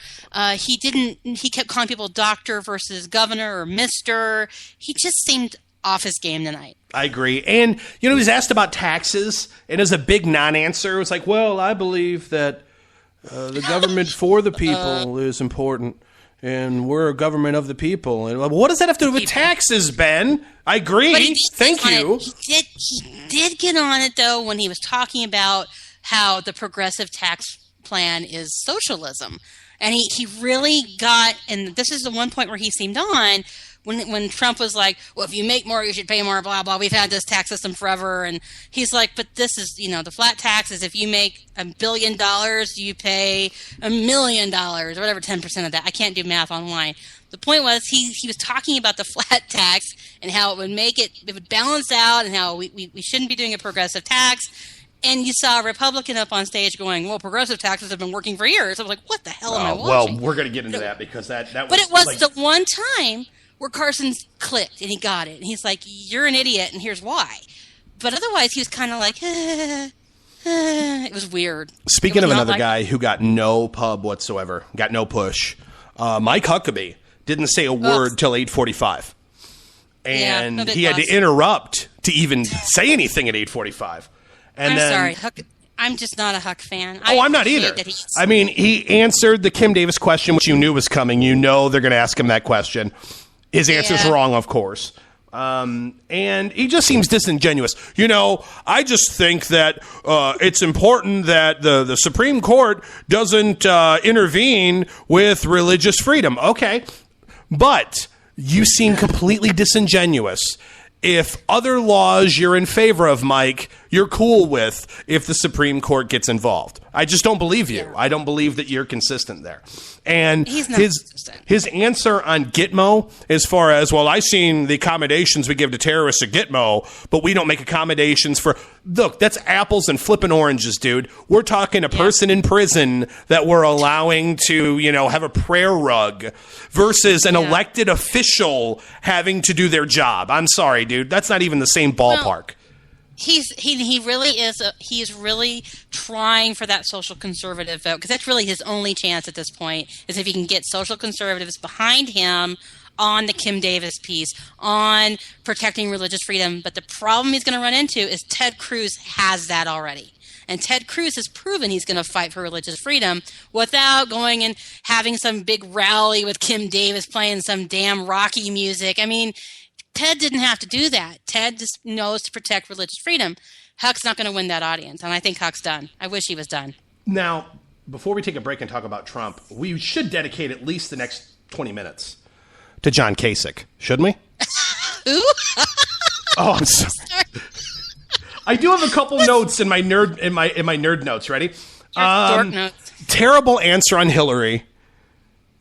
He kept calling people doctor versus governor or mister. He just seemed off his game tonight. I agree. And, you know, he was asked about taxes, and as a big non-answer, it was like, well, I believe that the government for the people is important, and we're a government of the people. And what does that have to do with taxes, Ben? I agree. But he did Thank get on you. it. He did get on it, though, when he was talking about how the progressive tax plan is socialism. And he really got, and this is the one point where he seemed on, when Trump was like, well, if you make more, you should pay more, blah, blah. We've had this tax system forever. And he's like, but this is, you know, the flat tax is if you make $1 billion, you pay $1 million or whatever, 10% of that. I can't do math online. The point was he was talking about the flat tax and how it would make it would balance out and how we shouldn't be doing a progressive tax. And you saw a Republican up on stage going, well, progressive taxes have been working for years. I was like, what the hell am I watching? Well, we're going to get into that because that was... But it was like, the one time where Carson clicked and he got it. And he's like, you're an idiot and here's why. But otherwise he was kind of like, it was weird. Speaking of another guy who got no pub whatsoever, got no push, Mike Huckabee didn't say a word till 8:45. And he had to interrupt to even say anything at 8:45. And I'm then, sorry. I'm just not a Huck fan. I'm not either. I mean, he answered the Kim Davis question, which you knew was coming. You know they're going to ask him that question. His answer's wrong, of course. And he just seems disingenuous. You know, I just think that it's important that the Supreme Court doesn't intervene with religious freedom. Okay. But you seem completely disingenuous. If other laws you're in favor of, Mike, you're cool with if the Supreme Court gets involved. I just don't believe you. I don't believe that you're consistent there. And his answer on Gitmo, as far as, well, I've seen the accommodations we give to terrorists at Gitmo, but we don't make accommodations for... Look, that's apples and flipping oranges, dude. We're talking a person in prison that we're allowing to, you know, have a prayer rug versus an elected official having to do their job. I'm sorry, dude. That's not even the same ballpark. He really is. He's really trying for that social conservative vote because that's really his only chance at this point is if he can get social conservatives behind him on the Kim Davis piece, on protecting religious freedom. But the problem he's going to run into is Ted Cruz has that already. And Ted Cruz has proven he's going to fight for religious freedom without going and having some big rally with Kim Davis playing some damn Rocky music. I mean, Ted didn't have to do that. Ted just knows to protect religious freedom. Huck's not going to win that audience, and I think Huck's done. I wish he was done. Now, Before we take a break and talk about Trump, we should dedicate at least the next 20 minutes to John Kasich, shouldn't we? Who? Oh, I'm sorry. I do have a couple notes in my nerd notes. Ready? Dork notes. Terrible answer on Hillary.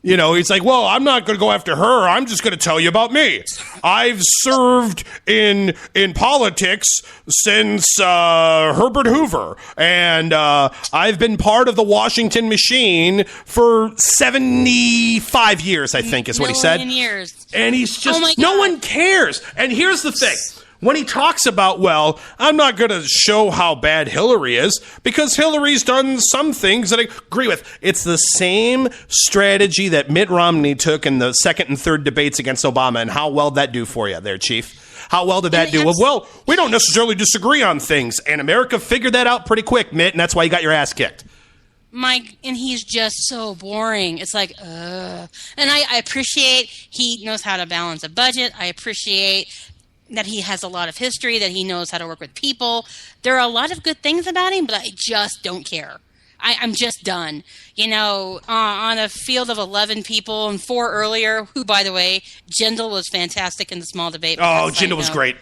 He's like, well, I'm not going to go after her. I'm just going to tell you about me. I've served in politics since Herbert Hoover, and I've been part of the Washington machine for 75 years, I think is what he said. Years. And he's just, no one cares. And here's the thing. When he talks about, well, I'm not going to show how bad Hillary is because Hillary's done some things that I agree with. It's the same strategy that Mitt Romney took in the second and third debates against Obama. And how well did that do for you there, Chief? How well did that do? Well, we don't necessarily disagree on things. And America figured that out pretty quick, Mitt, and that's why you got your ass kicked. Mike, and he's just so boring. It's like, And I appreciate he knows how to balance a budget. I appreciate that he has a lot of history, that he knows how to work with people. There are a lot of good things about him, but I just don't care. I'm just done. On a field of 11 people and 4 earlier, who, by the way, Jindal was fantastic in the small debate. Oh, Jindal was great.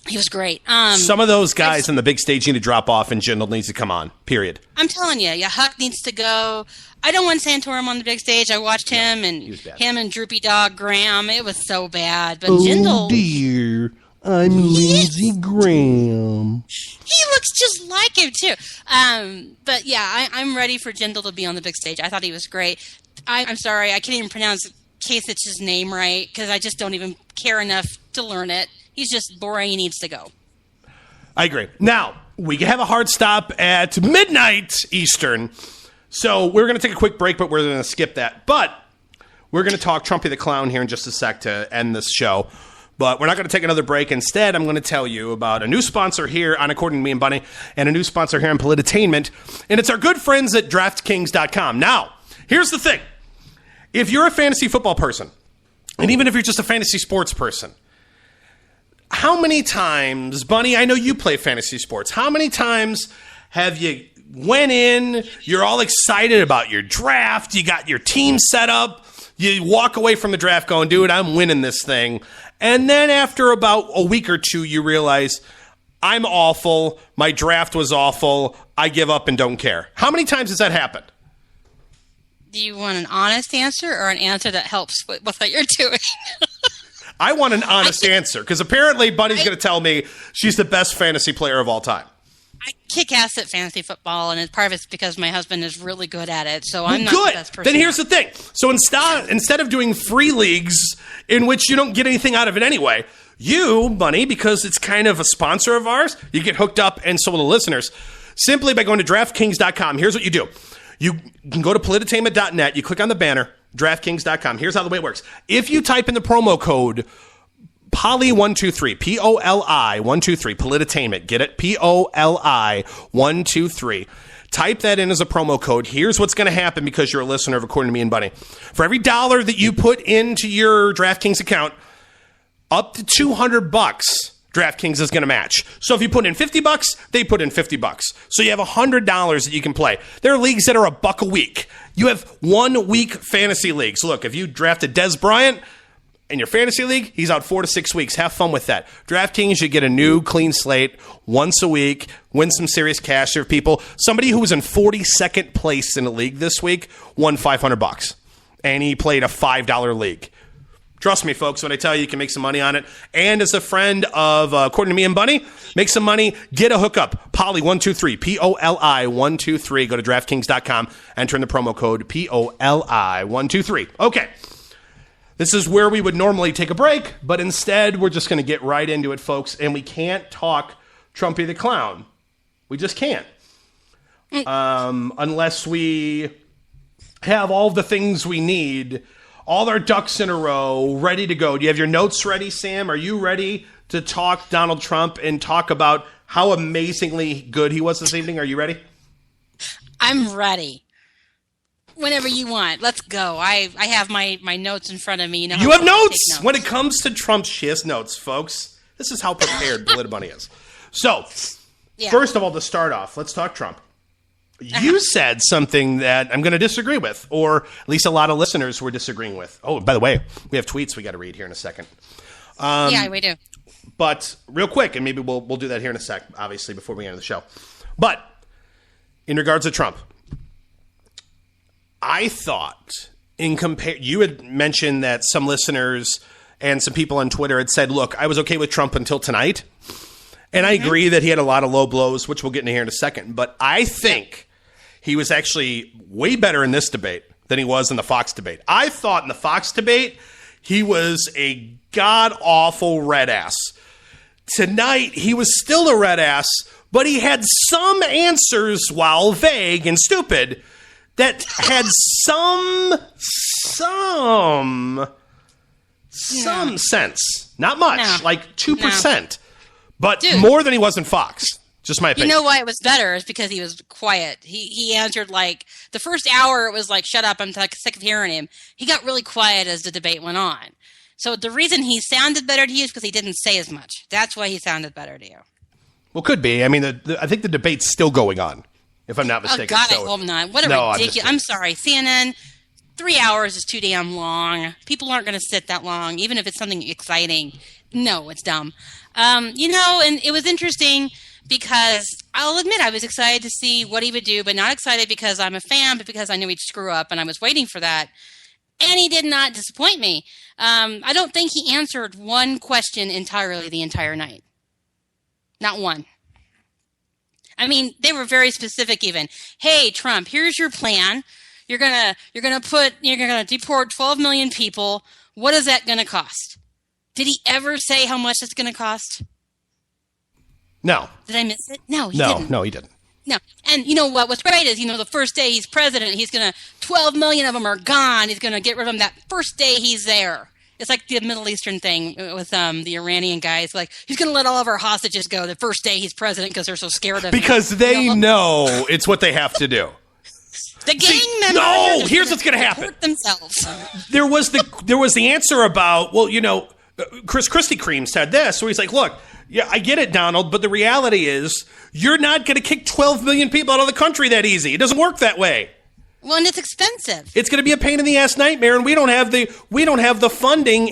He was great. Some of those guys on the big stage need to drop off, and Jindal needs to come on, period. I'm telling you, Huck needs to go. I don't want Santorum on the big stage. I watched him and Droopy Dog Graham. It was so bad. But Jindal, dear, I'm Lindsey Graham. He looks just like him, too. But, yeah, I'm ready for Jindal to be on the big stage. I thought he was great. I'm sorry, I can't even pronounce Kasich's name right because I just don't even care enough to learn it. He's just boring. He needs to go. I agree. Now, we have a hard stop at midnight Eastern. So we're going to take a quick break, but we're going to skip that. But we're going to talk Trumpy the Clown here in just a sec to end this show. But we're not going to take another break. Instead, I'm going to tell you about a new sponsor here on According to Me and Bunny and a new sponsor here on Politainment. And it's our good friends at DraftKings.com. Now, here's the thing. If you're a fantasy football person, and even if you're just a fantasy sports person, how many times, Bunny, I know you play fantasy sports, how many times have you went in, you're all excited about your draft, you got your team set up, you walk away from the draft going, dude, I'm winning this thing. And then after about a week or two, you realize, I'm awful, my draft was awful, I give up and don't care. How many times has that happened? Do you want an honest answer or an answer that helps with what you're doing? I want an honest answer, because apparently Bunny's going to tell me she's the best fantasy player of all time. I kick ass at fantasy football, and part of it's because my husband is really good at it, so I'm not good. the best person. Then here's the thing. So instead of doing free leagues in which you don't get anything out of it anyway, you, Bunny, because it's kind of a sponsor of ours, you get hooked up, and so will the listeners, simply by going to DraftKings.com. Here's what you do. You can go to Politainment.net, you click on the banner, DraftKings.com. Here's how the way it works. If you type in the promo code POLI123, P-O-L-I-123, Politainment, get it? P-O-L-I-123. Type that in as a promo code. Here's what's going to happen because you're a listener of According to Me and Bunny. For every $1 that you put into your DraftKings account, up to $200, DraftKings is going to match. So if you put in $50, they put in $50. So you have $100 that you can play. There are leagues that are $1 a week. You have 1 week fantasy leagues. Look, if you drafted Des Bryant in your fantasy league, he's out 4 to 6 weeks. Have fun with that. DraftKings, you get a new clean slate once a week, win some serious cash for people. Somebody who was in 42nd place in a league this week won $500, and he played a $5 league. Trust me, folks, when I tell you can make some money on it. And as a friend of According to Me and Bunny, make some money, get a hookup. Poli123, P-O-L-I-123. Go to DraftKings.com, enter in the promo code P-O-L-I-123. Okay. This is where we would normally take a break, but instead we're just going to get right into it, folks. And we can't talk Trumpy the Clown. We just can't. Unless we have all the things we need, all our ducks in a row, ready to go. Do you have your notes ready, Sam? Are you ready to talk Donald Trump and talk about how amazingly good he was this evening? Are you ready? I'm ready. Whenever you want. Let's go. I have my notes in front of me. You have notes? When it comes to Trump, she has notes, folks. This is how prepared Bunny is. So, First of all, to start off, let's talk Trump. You said something that I'm going to disagree with, or at least a lot of listeners were disagreeing with. Oh, by the way, we have tweets we got to read here in a second. Yeah, we do. But real quick, and maybe we'll do that here in a sec, obviously, before we end the show. But in regards to Trump, I thought you had mentioned that some listeners and some people on Twitter had said, look, I was okay with Trump until tonight. And I agree that he had a lot of low blows, which we'll get into here in a second. But I think he was actually way better in this debate than he was in the Fox debate. I thought in the Fox debate, he was a god-awful red ass. Tonight, he was still a red ass, but he had some answers, while vague and stupid, that had some sense. Not much, like 2%. But more than he was in Fox. Just my opinion. You know why it was better is because he was quiet. He answered like the first hour. It was like, "Shut up! I'm sick of hearing him." He got really quiet as the debate went on. So the reason he sounded better to you is because he didn't say as much. That's why he sounded better to you. Well, could be. I mean, I think the debate's still going on, if I'm not mistaken. Oh God, so, I hope not. What a ridiculous! I'm sorry, CNN. 3 hours is too damn long. People aren't going to sit that long, even if it's something exciting. No, it's dumb. And it was interesting because I'll admit I was excited to see what he would do, but not excited because I'm a fan, but because I knew he'd screw up, and I was waiting for that. And he did not disappoint me. I don't think he answered one question entirely the entire night. Not one. I mean, they were very specific even. Hey, Trump, here's your plan. You're gonna deport 12 million people. What is that gonna cost? Did he ever say how much it's gonna cost? No. Did I miss it? No, he didn't. No, he didn't. No. And you know what? What's great is, the first day he's president, 12 million of them are gone. He's gonna get rid of them that first day he's there. It's like the Middle Eastern thing with the Iranian guys. Like, he's going to let all of our hostages go the first day he's president because they're so scared of him. Because they know it's what they have to do. The gang members. No, here's what's going to happen. Themselves. There was the answer about, Chris Christie Cream said this, where he's like, look, yeah, I get it, Donald, but the reality is you're not going to kick 12 million people out of the country that easy. It doesn't work that way. Well, and it's expensive. It's going to be a pain in the ass nightmare, and we don't have the funding,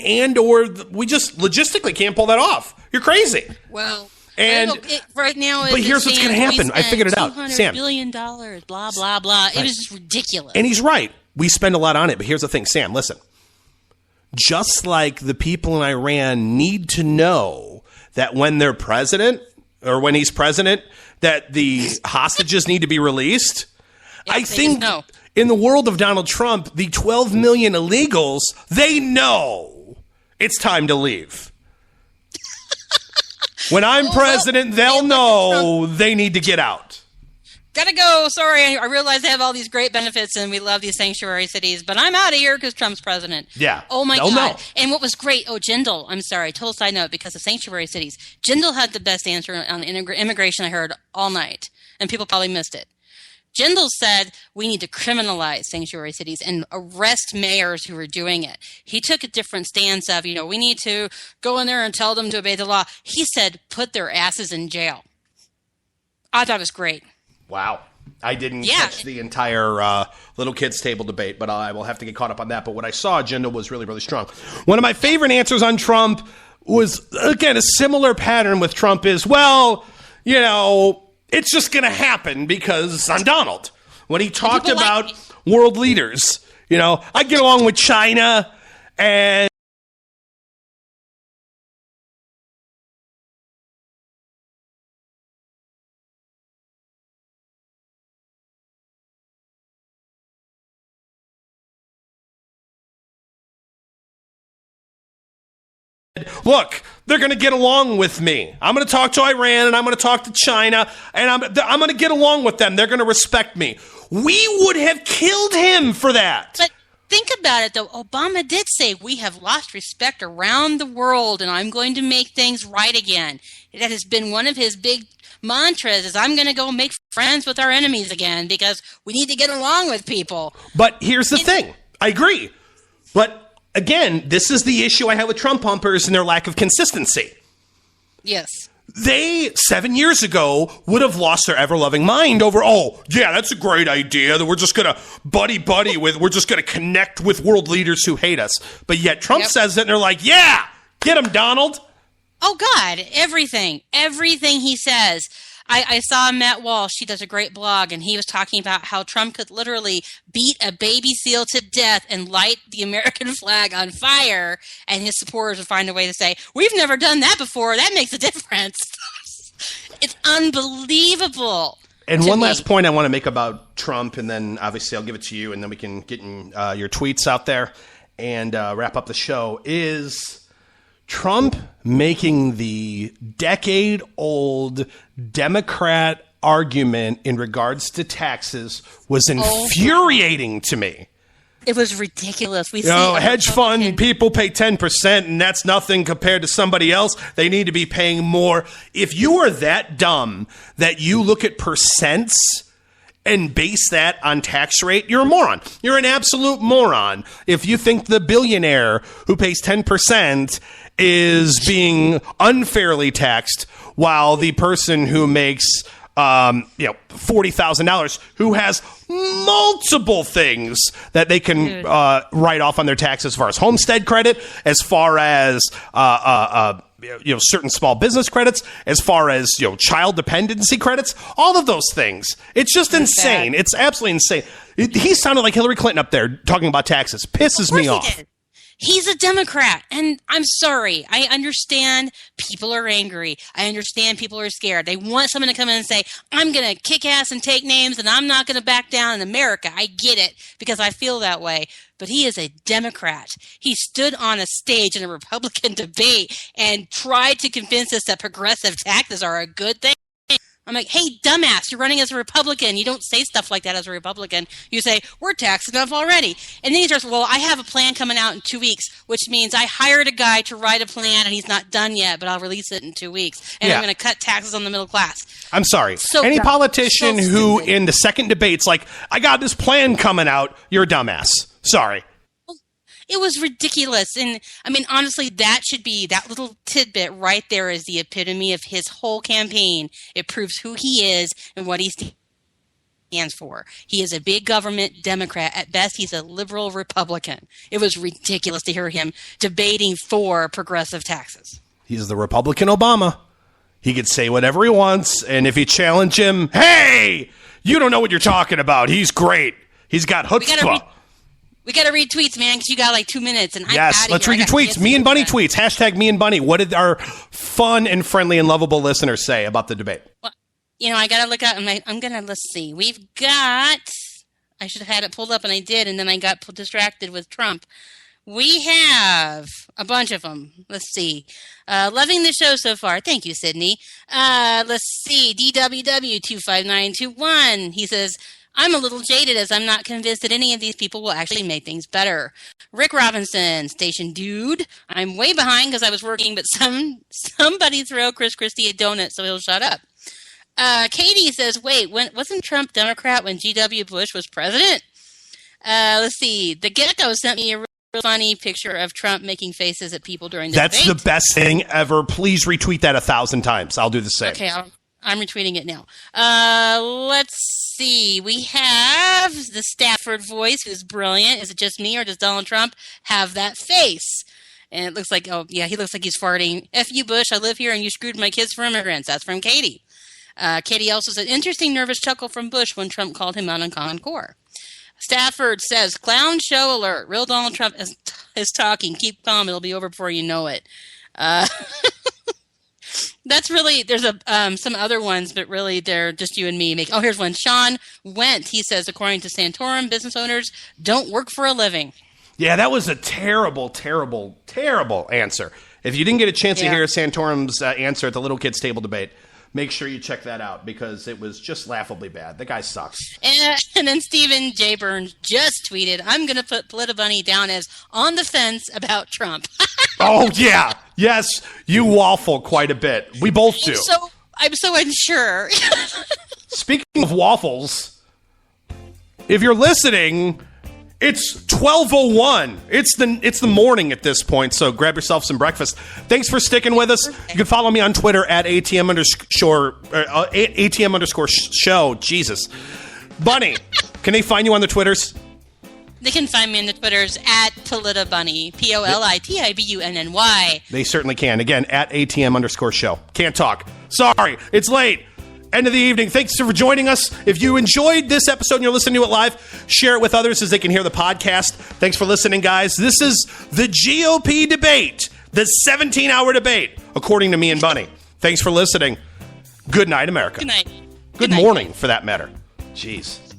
we just logistically can't pull that off. You're crazy. Well, and right now, but here's what's going to happen. I figured it out, Sam. $200 billion, blah blah blah. Right. It was just ridiculous. And he's right. We spend a lot on it, but here's the thing, Sam. Listen, just like the people in Iran need to know that when they're president or when he's president, that the hostages need to be released. Yep, I think in the world of Donald Trump, the 12 million illegals, they know it's time to leave. When I'm president, they'll know they need to get out. Gotta go. Sorry, I realize they have all these great benefits and we love these sanctuary cities, but I'm out of here because Trump's president. Yeah. Oh my God. Know. And what was great, Jindal, I'm sorry, total side note, because of sanctuary cities, Jindal had the best answer on immigration I heard all night, and people probably missed it. Jindal said we need to criminalize sanctuary cities and arrest mayors who are doing it. He took a different stance of, we need to go in there and tell them to obey the law. He said put their asses in jail. I thought it was great. Wow. I didn't catch the entire little kids table debate, but I will have to get caught up on that. But what I saw, Jindal was really, really strong. One of my favorite answers on Trump was, again, a similar pattern with Trump is, it's just going to happen because I'm Donald. When he talked about world leaders, I get along with China and look, they're going to get along with me. I'm going to talk to Iran and I'm going to talk to China and I'm going to get along with them. They're going to respect me. We would have killed him for that. But think about it, though. Obama did say we have lost respect around the world and I'm going to make things right again. That has been one of his big mantras is I'm going to go make friends with our enemies again because we need to get along with people. But here's the thing. I agree. But again, this is the issue I have with Trump pumpers and their lack of consistency. Yes. They, 7 years ago, would have lost their ever-loving mind over, that's a great idea that we're just going to buddy with, we're just going to connect with world leaders who hate us. But yet Trump says it and they're like, yeah, get him, Donald. Oh, God, everything he says. I saw Matt Walsh. He does a great blog, and he was talking about how Trump could literally beat a baby seal to death and light the American flag on fire, and his supporters would find a way to say, "We've never done that before. That makes a difference." It's unbelievable. And one last point I want to make about Trump, and then obviously I'll give it to you, and then we can get your tweets out there and wrap up the show, is Trump making the decade-old Democrat argument in regards to taxes was infuriating to me. It was ridiculous. Hedge fund people pay 10%, and that's nothing compared to somebody else. They need to be paying more. If you are that dumb that you look at percents and base that on tax rate, you're a moron. You're an absolute moron if you think the billionaire who pays 10% is being unfairly taxed while the person who makes $40,000, who has multiple things that they can write off on their taxes, as far as homestead credit, as far as certain small business credits, as far as child dependency credits, all of those things. It's just insane. It's absolutely insane. He sounded like Hillary Clinton up there talking about taxes. Pisses me off. He's a Democrat, and I'm sorry. I understand people are angry. I understand people are scared. They want someone to come in and say, I'm going to kick ass and take names, and I'm not going to back down in America. I get it, because I feel that way. But he is a Democrat. He stood on a stage in a Republican debate and tried to convince us that progressive taxes are a good thing. I'm like, hey, dumbass, you're running as a Republican. You don't say stuff like that as a Republican. You say, we're taxed enough already. And then he starts, well, I have a plan coming out in 2 weeks, which means I hired a guy to write a plan, and he's not done yet, but I'll release it in 2 weeks. And I'm going to cut taxes on the middle class. I'm sorry. Any politician who in the second debate's like, I got this plan coming out, you're a dumbass. Sorry. It was ridiculous. And I mean, honestly, that little tidbit right there is the epitome of his whole campaign. It proves who he is and what he stands for. He is a big government Democrat. At best, he's a liberal Republican. It was ridiculous to hear him debating for progressive taxes. He's the Republican Obama. He could say whatever he wants. And if you challenge him, hey, you don't know what you're talking about. He's great. He's got chutzpah. We got to read tweets, man, because you got like 2 minutes. And yes, let's read your tweets. Me and Bunny tweets. Hashtag Me and Bunny. What did our fun and friendly and lovable listeners say about the debate? Well, I got to look up. Let's see. We've got, I should have had it pulled up, and I did, and then I got distracted with Trump. We have a bunch of them. Let's see. Loving the show so far. Thank you, Sydney. Let's see. DWW25921. He says, I'm a little jaded as I'm not convinced that any of these people will actually make things better. Rick Robinson, station dude. I'm way behind because I was working, but somebody throw Chris Christie a donut so he'll shut up. Katie says, wait, wasn't Trump Democrat when G.W. Bush was president? Let's see. The Gecko sent me a real funny picture of Trump making faces at people during the debate. That's the best thing ever. Please retweet that 1,000 times. I'll do the same. Okay, I'm retweeting it now. Let's see. We have the Stafford voice, who's brilliant. Is it just me, or does Donald Trump have that face? And it looks like, he looks like he's farting. F you, Bush. I live here, and you screwed my kids for immigrants. That's from Katie. Katie also said, interesting nervous chuckle from Bush when Trump called him out on Common Core. Stafford says, clown show alert. Real Donald Trump is talking. Keep calm. It'll be over before you know it. That's really, there's some other ones, but really they're just you and me. Here's one. Sean Wendt, he says, according to Santorum, business owners don't work for a living. Yeah, that was a terrible, terrible, terrible answer. If you didn't get a chance to hear Santorum's answer at the Little Kids Table debate, make sure you check that out because it was just laughably bad. The guy sucks. And then Stephen J. Burns just tweeted, I'm going to put Politabunny down as on the fence about Trump. Oh, yeah. Yes, you waffle quite a bit. We both do. I'm so unsure. Speaking of waffles, if you're listening, it's 12:01. It's the morning at this point, so grab yourself some breakfast. Thanks for sticking with us. You can follow me on Twitter at ATM_show. Jesus. Bunny, can they find you on the Twitters? They can find me on the Twitters at Politabunny, POLITIBUNNY. They certainly can. Again, at ATM_show. Can't talk. Sorry, it's late. end of the evening. Thanks for joining us. If you enjoyed this episode and you're listening to it live, share it with others as they can hear the podcast. Thanks for listening, guys. This is the GOP debate, the 17-hour debate, according to me and Bunny. Thanks for listening. Good night, America. Good night. Good morning, for that matter. Jeez.